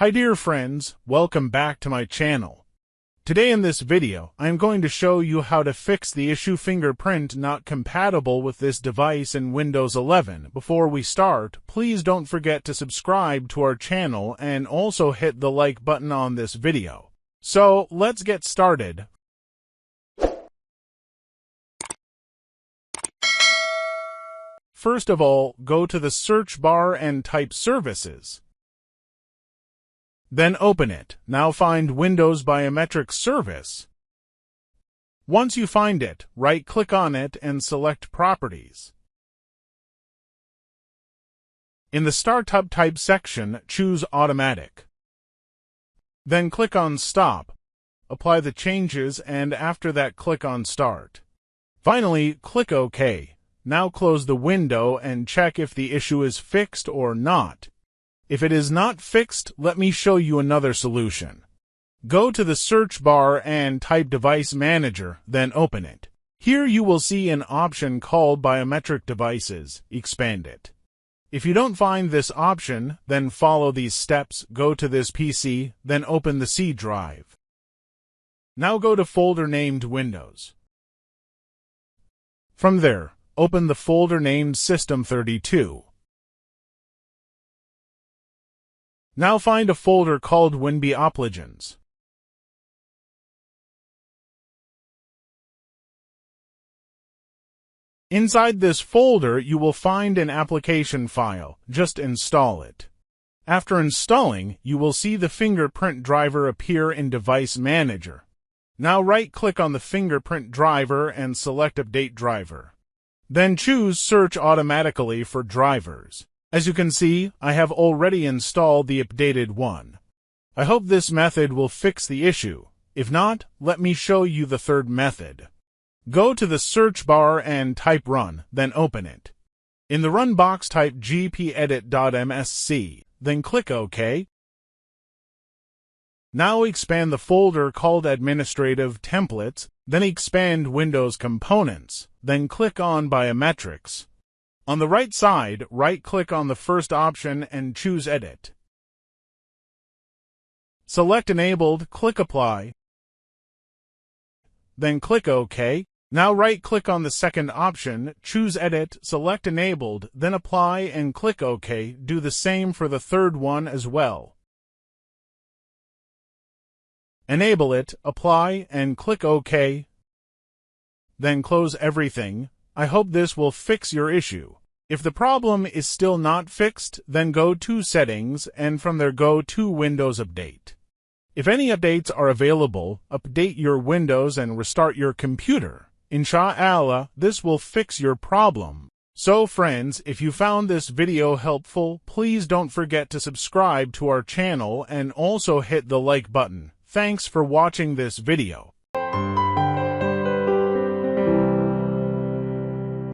Hi dear friends, welcome back to my channel. Today in this video, I am going to show you how to fix the issue fingerprint not compatible with this device in Windows 11. Before we start, please don't forget to subscribe to our channel and also hit the like button on this video. So, let's get started. First of all, go to the search bar and type Services. Then open it. Now find Windows Biometric Service. Once you find it, right-click on it and select Properties. In the Startup Type section, choose Automatic. Then click on Stop. Apply the changes and after that click on Start. Finally, click OK. Now close the window and check if the issue is fixed or not. If it is not fixed, let me show you another solution. Go to the search bar and type Device Manager, then open it. Here you will see an option called Biometric Devices. Expand it. If you don't find this option, then follow these steps. Go to this PC, then open the C drive. Now go to folder named Windows. From there, open the folder named System32. Now find a folder called WinB Applications. Inside this folder, you will find an application file. Just install it. After installing, you will see the fingerprint driver appear in Device Manager. Now right-click on the fingerprint driver and select Update Driver. Then choose Search Automatically for drivers. As you can see, I have already installed the updated one. I hope this method will fix the issue. If not, let me show you the third method. Go to the search bar and type Run, then open it. In the Run box type gpedit.msc, then click OK. Now expand the folder called Administrative Templates, then expand Windows Components, then click on Biometrics. On the right side, right-click on the first option and choose Edit. Select Enabled, click Apply. Then click OK. Now right-click on the second option, choose Edit, select Enabled, then Apply and click OK. Do the same for the third one as well. Enable it, apply, and click OK. Then close everything. I hope this will fix your issue. If the problem is still not fixed, then go to Settings and from there go to Windows Update. If any updates are available, update your Windows and restart your computer. Inshallah, this will fix your problem. So friends, if you found this video helpful, please don't forget to subscribe to our channel and also hit the like button. Thanks for watching this video.